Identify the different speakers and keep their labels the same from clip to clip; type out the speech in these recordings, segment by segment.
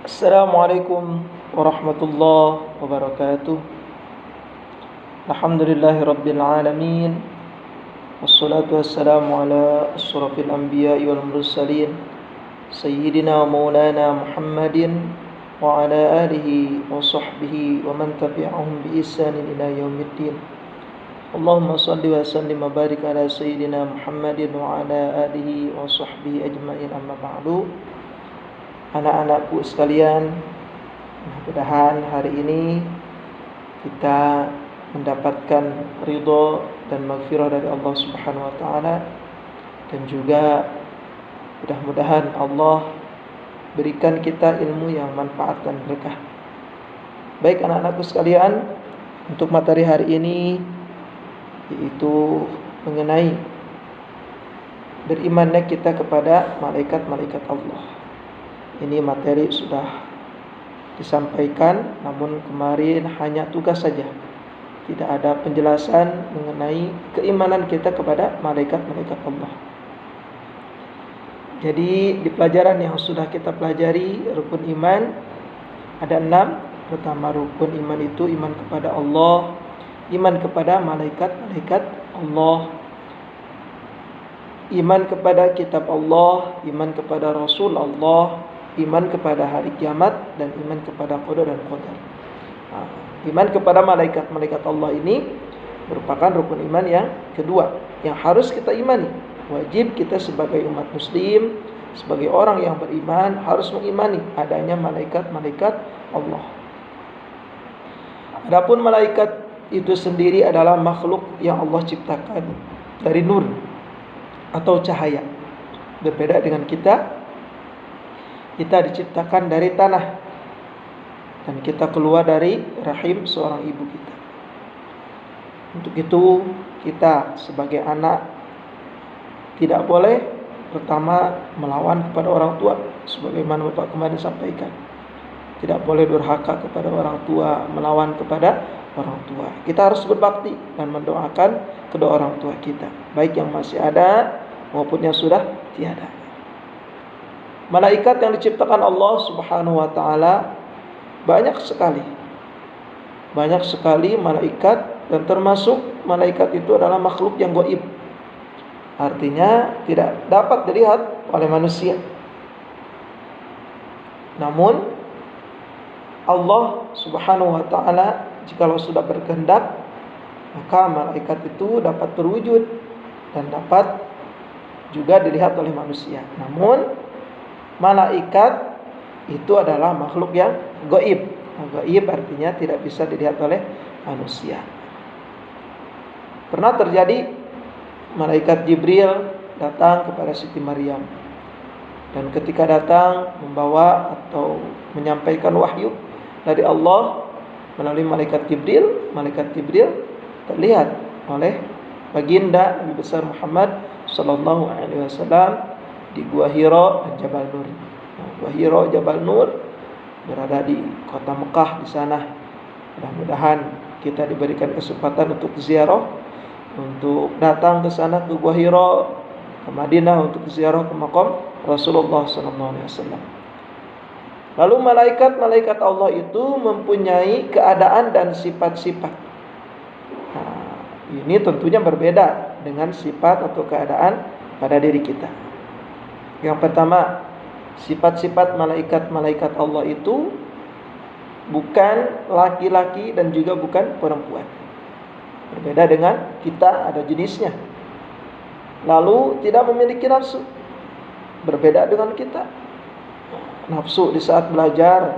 Speaker 1: Assalamualaikum warahmatullahi wabarakatuh. Alhamdulillahi rabbil alamin. Wassalatu wassalamu ala asyrafil anbiya'i wal mursalin Sayyidina wa maulana Muhammadin wa ala alihi wa sahbihi wa man tabi'ahum bi ihsanin ila yaumiddin. Allahumma salli wa sallim wa barik ala Sayyidina Muhammadin wa ala alihi wa sahbihi ajma'in, amma ba'du. Anak-anakku sekalian, mudah-mudahan hari ini kita mendapatkan ridho dan maghfirah dari Allah Subhanahu wa taala, dan juga mudah-mudahan Allah berikan kita ilmu yang manfaat dan berkah. Baik anak-anakku sekalian, untuk materi hari ini yaitu mengenai berimannya kita kepada malaikat-malaikat Allah. Ini materi sudah disampaikan, namun kemarin hanya tugas saja. Tidak ada penjelasan mengenai keimanan kita kepada malaikat-malaikat Allah. Jadi di pelajaran yang sudah kita pelajari, rukun iman ada 6. Pertama, rukun iman itu iman kepada Allah, iman kepada malaikat-malaikat Allah, iman kepada kitab Allah, iman kepada Rasul Allah, iman kepada hari kiamat, dan iman kepada qada dan qadar. Iman kepada malaikat-malaikat Allah ini merupakan rukun iman yang kedua yang harus kita imani. Wajib kita sebagai umat muslim, sebagai orang yang beriman, harus mengimani adanya malaikat-malaikat Allah. Adapun malaikat itu sendiri adalah makhluk yang Allah ciptakan dari nur atau cahaya. Berbeda dengan kita diciptakan dari tanah, dan kita keluar dari rahim seorang ibu kita. Untuk itu kita sebagai anak tidak boleh pertama melawan kepada orang tua, sebagaimana Bapak kemarin sampaikan. Tidak boleh durhaka kepada orang tua, melawan kepada orang tua. Kita harus berbakti dan mendoakan kedua orang tua kita, baik yang masih ada maupun yang sudah tiada. Malaikat yang diciptakan Allah Subhanahu wa taala banyak sekali. Banyak sekali malaikat, dan termasuk malaikat itu adalah makhluk yang gaib. Artinya tidak dapat dilihat oleh manusia. Namun Allah Subhanahu wa taala jikalau sudah berkehendak, maka malaikat itu dapat terwujud dan dapat juga dilihat oleh manusia. Namun malaikat itu adalah makhluk yang gaib. Gaib artinya tidak bisa dilihat oleh manusia. Pernah terjadi malaikat Jibril datang kepada Siti Maryam, dan ketika datang membawa atau menyampaikan wahyu dari Allah melalui malaikat Jibril terlihat oleh baginda Nabi besar Muhammad sallallahu alaihi wasallam di Gua Hira dan Jabal Nur. Gua Hira, Jabal Nur berada di kota Mekah di sana. Mudah-mudahan kita diberikan kesempatan untuk ziarah, untuk datang ke sana ke Gua Hira, ke Madinah, untuk ziarah ke makam Rasulullah sallallahu alaihi wasallam. Lalu malaikat-malaikat Allah itu mempunyai keadaan dan sifat-sifat. Ini tentunya berbeda dengan sifat atau keadaan pada diri kita. Yang pertama, sifat-sifat malaikat-malaikat Allah itu bukan laki-laki dan juga bukan perempuan. Berbeda dengan kita, ada jenisnya. Lalu tidak memiliki nafsu. Berbeda dengan kita. Nafsu di saat belajar,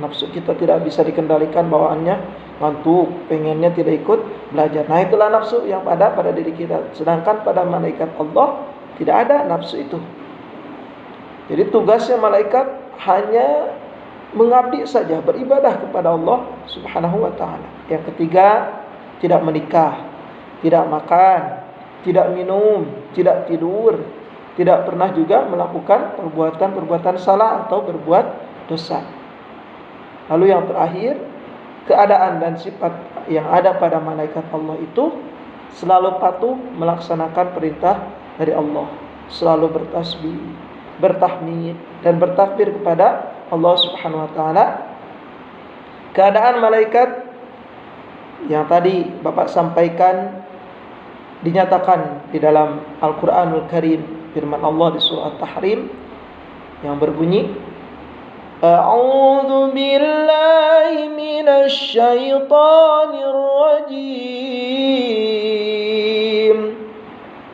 Speaker 1: nafsu kita tidak bisa dikendalikan, bawaannya ngantuk, pengennya tidak ikut belajar. Nah, itulah nafsu yang ada pada diri kita. Sedangkan pada malaikat Allah tidak ada nafsu itu. Jadi tugasnya malaikat hanya mengabdi saja, beribadah kepada Allah Subhanahu wa taala. Yang ketiga, tidak menikah, tidak makan, tidak minum, tidak tidur, tidak pernah juga melakukan perbuatan-perbuatan salah atau berbuat dosa. Lalu yang terakhir, keadaan dan sifat yang ada pada malaikat Allah itu selalu patuh melaksanakan perintah dari Allah, selalu bertasbih, bertahmid dan bertakbir kepada Allah Subhanahu wa taala. Keadaan malaikat yang tadi Bapak sampaikan dinyatakan di dalam Al-Qur'anul Karim, firman Allah di surah At-Tahrim yang berbunyi, A'udzu billahi minasy syaithanir rajim.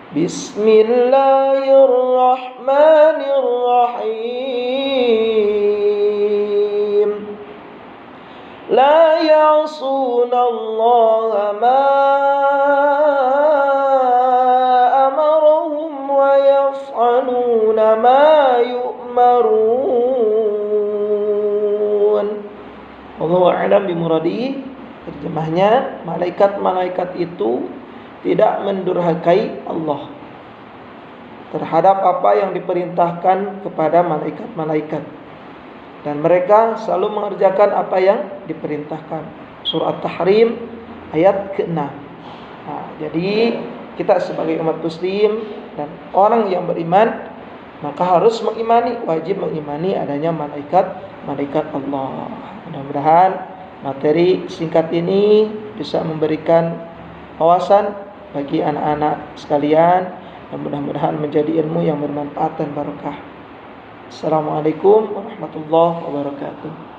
Speaker 1: Bismillahirrahmanirrahim. La ya'sunallaha ma amarahum wa yaf'aluna ma yu'marun. Wallahu a'lam bimuradihi. Terjemahnya, malaikat-malaikat itu tidak mendurhakai Allah terhadap apa yang diperintahkan kepada malaikat-malaikat, dan mereka selalu mengerjakan apa yang diperintahkan. Surah At-Tahrim ayat ke-6. Jadi kita sebagai umat muslim dan orang yang beriman, maka harus mengimani, wajib mengimani adanya malaikat Allah. Mudah-mudahan materi singkat ini bisa memberikan wawasan bagi anak-anak sekalian, dan mudah-mudahan menjadi ilmu yang bermanfaat dan barokah. Assalamualaikum warahmatullahi wabarakatuh.